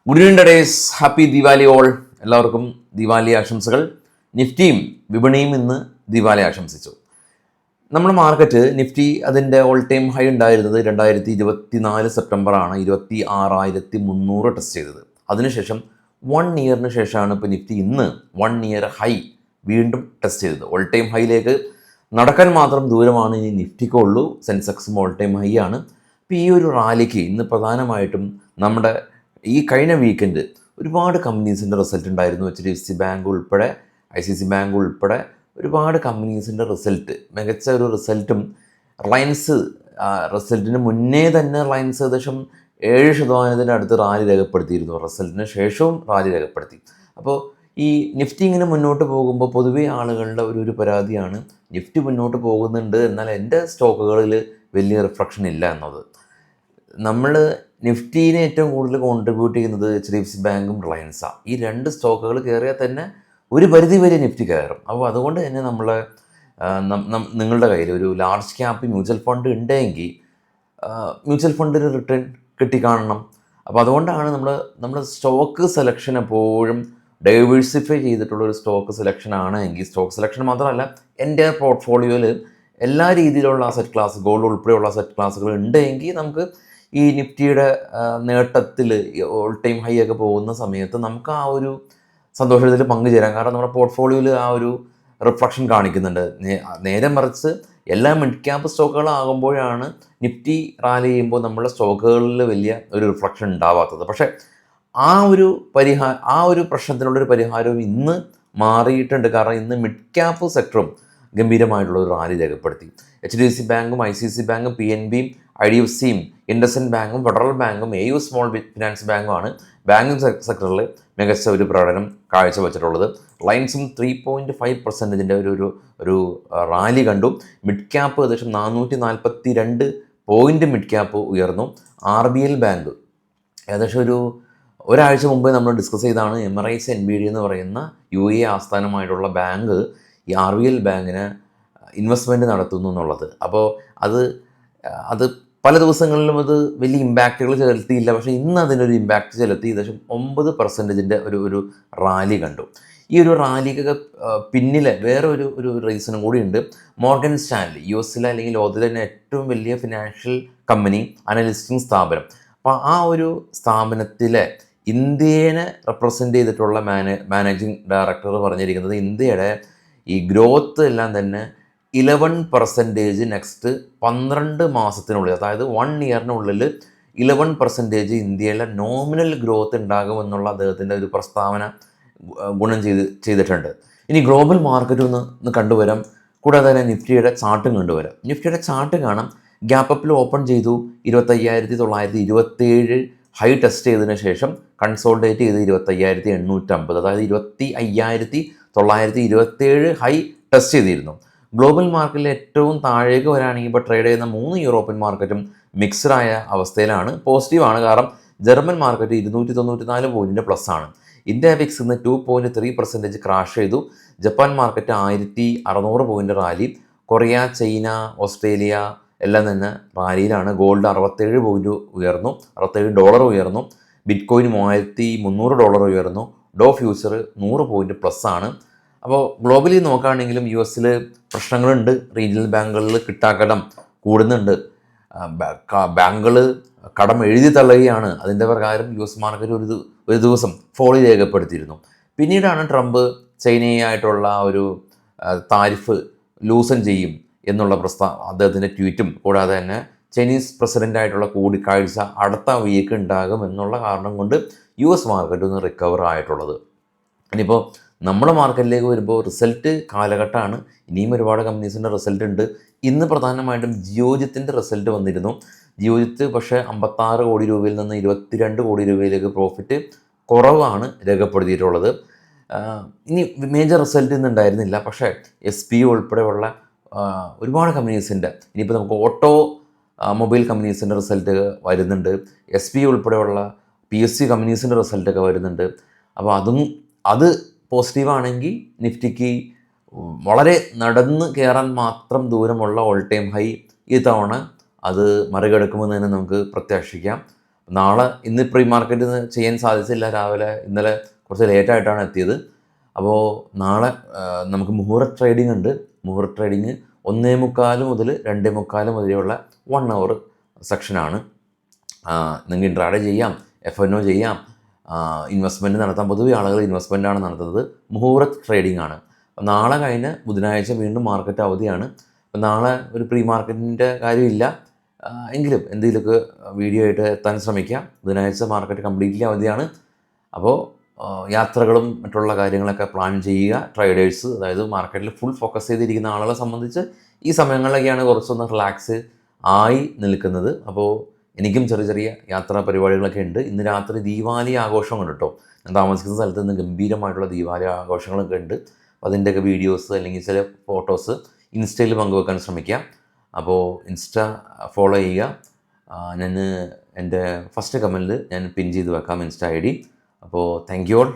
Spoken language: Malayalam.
Good evening days, happy Diwali all. എല്ലാവർക്കും ദിവാലി ആശംസകൾ. നിഫ്റ്റിയും വിപണിയും ഇന്ന് ദിവാലി ആശംസിച്ചു. നമ്മുടെ മാർക്കറ്റ് നിഫ്റ്റി അതിൻ്റെ ഓൾ ടൈം ഹൈ ഉണ്ടായിരുന്നത് 2024 സെപ്റ്റംബറാണ് 26,300 ടെസ്റ്റ് ചെയ്തത്. അതിനുശേഷം 1 ഇയറിന് ശേഷമാണ് ഇപ്പോൾ നിഫ്റ്റി ഇന്ന് 1 ഇയർ ഹൈ വീണ്ടും ടെസ്റ്റ് ചെയ്തത്. ഓൾ ടൈം ഹൈയിലേക്ക് നടക്കാൻ മാത്രം ദൂരമാണ് ഇനി നിഫ്റ്റിക്കുള്ളൂ. സെൻസെക്സും ഓൾ ടൈം ഹൈ ആണ്. ഇപ്പോൾ ഈ ഒരു റാലിക്ക് ഇന്ന് പ്രധാനമായിട്ടും നമ്മുടെ ഈ കഴിഞ്ഞ വീക്കെൻഡ് ഒരുപാട് കമ്പനീസിൻ്റെ റിസൾട്ട് ഉണ്ടായിരുന്നു. HDFC ബാങ്ക് ഉൾപ്പെടെ ICICI ബാങ്ക് ഉൾപ്പെടെ ഒരുപാട് കമ്പനീസിൻ്റെ റിസൾട്ട്, മികച്ച ഒരു റിസൾട്ടും. റിലയൻസ് റിസൾട്ടിന് മുന്നേ തന്നെ റിലയൻസ് ഏകദേശം 7% അടുത്ത് റാലി രേഖപ്പെടുത്തിയിരുന്നു. റിസൾട്ടിന് ശേഷവും റാലി രേഖപ്പെടുത്തി. അപ്പോൾ ഈ നിഫ്റ്റി ഇങ്ങനെ മുന്നോട്ട് പോകുമ്പോൾ പൊതുവേ ആളുകളുടെ ഒരു പരാതിയാണ്, നിഫ്റ്റി മുന്നോട്ട് പോകുന്നുണ്ട് എന്നാൽ എൻ്റെ സ്റ്റോക്കുകളിൽ വലിയ റിഫ്ലക്ഷൻ ഇല്ല എന്നത്. നമ്മൾ നിഫ്റ്റീനെ ഏറ്റവും കൂടുതൽ കോൺട്രിബ്യൂട്ട് ചെയ്യുന്നത് HDFC ബാങ്കും റിലയൻസാണ്. ഈ രണ്ട് സ്റ്റോക്കുകൾ കയറിയാൽ തന്നെ ഒരു പരിധി വരെ നിഫ്റ്റി കയറും. അപ്പോൾ അതുകൊണ്ട് തന്നെ നിങ്ങളുടെ കയ്യിൽ ഒരു ലാർജ് ക്യാപ്പ് മ്യൂച്വൽ ഫണ്ട് ഉണ്ടെങ്കിൽ മ്യൂച്വൽ ഫണ്ടിന് റിട്ടേൺ കിട്ടിക്കാണണം. അപ്പോൾ അതുകൊണ്ടാണ് നമ്മൾ സ്റ്റോക്ക് സെലക്ഷൻ എപ്പോഴും ഡൈവേഴ്സിഫൈ ചെയ്തിട്ടുള്ള ഒരു സ്റ്റോക്ക് സെലക്ഷൻ ആണെങ്കിൽ, സ്റ്റോക്ക് സെലക്ഷൻ മാത്രമല്ല എൻ്റെ പോർട്ട്ഫോളിയോയിൽ എല്ലാ രീതിയിലുള്ള അസറ്റ് ക്ലാസ്, ഗോൾഡ് ഉൾപ്പെടെയുള്ള അസറ്റ് ക്ലാസ്സുകൾ ഉണ്ടെങ്കിൽ നമുക്ക് ഈ നിഫ്റ്റിയുടെ നേട്ടത്തിൽ ഓൾ ടൈം ഹൈ ഒക്കെ പോകുന്ന സമയത്ത് നമുക്ക് ആ ഒരു സന്തോഷത്തിൽ പങ്കുചേരാം. കാരണം നമ്മുടെ പോർട്ട്ഫോളിയോയിൽ ആ ഒരു റിഫ്ലക്ഷൻ കാണിക്കുന്നുണ്ട്. നേരെ മറിച്ച് എല്ലാ മിഡ് ക്യാപ്പ് സ്റ്റോക്കുകളാകുമ്പോഴാണ് നിഫ്റ്റി റാലി ചെയ്യുമ്പോൾ നമ്മുടെ സ്റ്റോക്കുകളിൽ വലിയ ഒരു റിഫ്ലക്ഷൻ ഉണ്ടാവാത്തത്. പക്ഷേ ആ ഒരു പ്രശ്നത്തിനുള്ളൊരു പരിഹാരവും ഇന്ന് മാറിയിട്ടുണ്ട്. കാരണം ഇന്ന് മിഡ് ക്യാപ്പ് സെക്ടറും ഗംഭീരമായിട്ടുള്ള ഒരു റാലി രേഖപ്പെടുത്തി. HDFC ബാങ്കും ICICI ബാങ്കും PNBയും IDFCയും IndusInd ബാങ്കും ഫെഡറൽ ബാങ്കും AU സ്മോൾ ഫിനാൻസ് ബാങ്കുമാണ് ബാങ്കിങ് സെക്ടറിൽ മികച്ച ഒരു പ്രകടനം കാഴ്ചവെച്ചിട്ടുള്ളത്. റിലയൻസും 3.5% ഒരു റാലി കണ്ടു. മിഡ് ക്യാപ്പ് ഏകദേശം 442 പോയിൻ്റ് മിഡ് ക്യാപ്പ് ഉയർന്നു. RBL ബാങ്ക് ഏകദേശം ഒരാഴ്ച മുമ്പ് നമ്മൾ ഡിസ്കസ് ചെയ്താണ് Emirates NBD എന്ന് പറയുന്ന UAE ആസ്ഥാനമായിട്ടുള്ള ബാങ്ക് ഈ RBL ബാങ്കിന് ഇൻവെസ്റ്റ്മെൻറ്റ് നടത്തുന്നു എന്നുള്ളത്. അപ്പോൾ അത് പല ദിവസങ്ങളിലും അത് വലിയ ഇമ്പാക്റ്റുകൾ ചെലുത്തിയില്ല. പക്ഷേ ഇന്ന് അതിനൊരു ഇമ്പാക്റ്റ് ചെലുത്തി. ഏകദേശം 9% ഒരു റാലി കണ്ടു. ഈ ഒരു റാലിക്കൊക്കെ പിന്നിലെ വേറെ ഒരു റീസണും കൂടിയുണ്ട്. മോർഗൻ സ്റ്റാൻലി, US അല്ലെങ്കിൽ ലോകത്തിലെ തന്നെ ഏറ്റവും വലിയ ഫിനാൻഷ്യൽ കമ്പനി, അനലിസ്റ്റിംഗ് സ്ഥാപനം. അപ്പോൾ ആ ഒരു സ്ഥാപനത്തിലെ ഇന്ത്യനെ റെപ്രസെൻ്റ് ചെയ്തിട്ടുള്ള മാനേജിങ് ഡയറക്ടർ പറഞ്ഞിരിക്കുന്നത് ഇന്ത്യയുടെ ഈ ഗ്രോത്ത് എല്ലാം തന്നെ 11% നെക്സ്റ്റ് 12 മാസത്തിനുള്ളിൽ, അതായത് 1 ഇയറിനുള്ളിൽ 11% ഇന്ത്യയിലെ നോമിനൽ ഗ്രോത്ത് ഉണ്ടാകുമെന്നുള്ള അദ്ദേഹത്തിൻ്റെ ഒരു പ്രസ്താവന ഗുണം ചെയ്തിട്ടുണ്ട്. ഇനി ഗ്ലോബൽ മാർക്കറ്റ് ഒന്ന് കണ്ടുവരാം. കൂടാതെ തന്നെ നിഫ്റ്റിയുടെ ചാർട്ടും കണ്ടുവരാം. നിഫ്റ്റിയുടെ ചാർട്ട് കാണാം. ഗ്യാപ്പപ്പിൽ ഓപ്പൺ ചെയ്തു 25,927 ഹൈ ടെസ്റ്റ് ചെയ്തതിന് ശേഷം കൺസോൾഡേറ്റ് ചെയ്ത് 25,850, അതായത് 25,927 ഹൈ ടെസ്റ്റ് ചെയ്തിരുന്നു. ഗ്ലോബൽ മാർക്കറ്റിൽ ഏറ്റവും താഴേക്ക് വരാണെങ്കിൽ ഇപ്പോൾ ട്രേഡ് ചെയ്യുന്ന 3 യൂറോപ്യൻ മാർക്കറ്റും മിക്സ്ഡായ അവസ്ഥയിലാണ്. പോസിറ്റീവാണ്, കാരണം ജർമ്മൻ മാർക്കറ്റ് 294 പോയിൻറ്റിൻ്റെ പ്ലസ് ആണ്. ഇന്ത്യ വിക്സ് ഇന്ന് 2.3% ക്രാഷ് ചെയ്തു. Japan market 1600 point rally. Korea, China, Australia എല്ലാം തന്നെ റാലിയിലാണ്. ഗോൾഡ് 67 പോയിൻ്റ് ഉയർന്നു, $67 ഉയർന്നു. ബിറ്റ്കോയിൻ $3,300 ഉയർന്നു. ഡോ ഫ്യൂച്ചർ 100 പോയിൻ്റ് പ്ലസ് ആണ്. അപ്പോൾ ഗ്ലോബലി നോക്കുകയാണെങ്കിലും US പ്രശ്നങ്ങളുണ്ട്. റീജിയണൽ ബാങ്കുകളിൽ കിട്ടാക്കടം കൂടുന്നുണ്ട്. ബാങ്കുകൾ കടം എഴുതി തള്ളുകയാണ്. അതിൻ്റെ പ്രകാരം US മാർക്കറ്റ് ഒരു ദിവസം ഫോളി രേഖപ്പെടുത്തിയിരുന്നു. പിന്നീടാണ് ട്രംപ് ചൈനയായിട്ടുള്ള ഒരു താരിഫ് ലൂസൻ ചെയ്യും എന്നുള്ള അദ്ദേഹത്തിൻ്റെ ട്വീറ്റും, കൂടാതെ തന്നെ ചൈനീസ് പ്രസിഡൻ്റായിട്ടുള്ള കൂടിക്കാഴ്ച അടുത്ത വീക്ക് ഉണ്ടാകും എന്നുള്ള കാരണം കൊണ്ട് US മാർക്കറ്റ് ഒന്ന് റിക്കവർ ആയിട്ടുള്ളത്. ഇനിയിപ്പോൾ നമ്മുടെ മാർക്കറ്റിലേക്ക് വരുമ്പോൾ റിസൾട്ട് കാലഘട്ടമാണ്. ഇനിയും ഒരുപാട് കമ്പനീസിൻ്റെ റിസൾട്ട് ഉണ്ട്. ഇന്ന് പ്രധാനമായിട്ടും ജിയോജിത്തിൻ്റെ റിസൾട്ട് വന്നിരുന്നു. ജിയോജിത്ത് പക്ഷേ 56 കോടി രൂപയിൽ നിന്ന് 22 കോടി രൂപയിലേക്ക് പ്രോഫിറ്റ് കുറവാണ് രേഖപ്പെടുത്തിയിട്ടുള്ളത്. ഇനി മേജർ റിസൾട്ട് ഇന്ന് ഉണ്ടായിരുന്നില്ല. പക്ഷേ SPU ഉൾപ്പെടെയുള്ള ഒരുപാട് കമ്പനീസിൻ്റെ, ഇനിയിപ്പോൾ നമുക്ക് മൊബൈൽ കമ്പനീസിൻ്റെ റിസൾട്ട് വരുന്നുണ്ട്. SPU ഉൾപ്പെടെയുള്ള PSU കമ്പനീസിൻ്റെ റിസൾട്ടൊക്കെ വരുന്നുണ്ട്. അപ്പോൾ അത് പോസിറ്റീവാണെങ്കിൽ നിഫ്റ്റിക്ക് വളരെ നടന്ന് കയറാൻ മാത്രം ദൂരമുള്ള ഓൾ ടൈം ഹൈ ഈ തവണ അത് മറികടക്കുമെന്ന് തന്നെ നമുക്ക് പ്രത്യാശിക്കാം. ഇന്ന് പ്രീ മാർക്കറ്റ് ചെയ്യാൻ സാധിച്ചില്ല, ഇന്നലെ കുറച്ച് ലേറ്റായിട്ടാണ് എത്തിയത്. അപ്പോൾ നാളെ നമുക്ക് മുഹൂർത്ത് ട്രേഡിംഗ് ഉണ്ട്. മുഹൂർത്ത് ട്രേഡിങ് 1:45 മുതൽ 2:45 വരെയുള്ള 1 hour സെക്ഷനാണ്. നിങ്ങൾക്ക് ഇൻട്രാഡേ ചെയ്യാം, FNO ചെയ്യാം, ഇൻവെസ്റ്റ്മെൻറ്റ് നടത്താം. പൊതുവെ ആളുകൾ ഇൻവെസ്റ്റ്മെൻറ്റാണ് നടത്തുന്നത്. മുഹൂർത്ത് ട്രേഡിംഗ് ആണ്. അപ്പോൾ നാളെ കഴിഞ്ഞ് ബുധനാഴ്ച വീണ്ടും മാർക്കറ്റ് അവധിയാണ്. അപ്പോൾ നാളെ ഒരു പ്രീ മാർക്കറ്റിൻ്റെ കാര്യമില്ല, എങ്കിലും എന്തെങ്കിലുമൊക്കെ വീഡിയോ ആയിട്ട് എത്താൻ ശ്രമിക്കാം. ബുധനാഴ്ച മാർക്കറ്റ് കംപ്ലീറ്റ്ലി അവധിയാണ്. അപ്പോൾ യാത്രകളും മറ്റുള്ള കാര്യങ്ങളൊക്കെ പ്ലാൻ ചെയ്യുക. ട്രേഡേഴ്സ്, അതായത് മാർക്കറ്റിൽ ഫുൾ ഫോക്കസ് ചെയ്തിരിക്കുന്ന ആളുകളെ സംബന്ധിച്ച് ഈ സമയങ്ങളിലൊക്കെയാണ് കുറച്ചൊന്ന് റിലാക്സ് ആയി നിൽക്കുന്നത്. അപ്പോൾ എനിക്കും ചെറിയ ചെറിയ യാത്രാ പരിപാടികളൊക്കെ ഉണ്ട്. ഇന്ന് രാത്രി ദീപാവലി ആഘോഷമുണ്ട് കേട്ടോ. ഞാൻ താമസിക്കുന്ന സ്ഥലത്ത് നിന്ന് ഗംഭീരമായിട്ടുള്ള ദീപാവലി ആഘോഷങ്ങളൊക്കെ ഉണ്ട്. അപ്പോൾ അതിൻ്റെയൊക്കെ വീഡിയോസ് അല്ലെങ്കിൽ ചില ഫോട്ടോസ് ഇൻസ്റ്റയിൽ പങ്കുവെക്കാൻ ശ്രമിക്കാം. അപ്പോൾ ഇൻസ്റ്റ ഫോളോ ചെയ്യുക. ഞാൻ എൻ്റെ ഫസ്റ്റ് കമൻറ്റിൽ ഞാൻ പിൻ ചെയ്ത് വെക്കാം ഇൻസ്റ്റ ID. അപ്പോൾ താങ്ക് യു ഓൾ.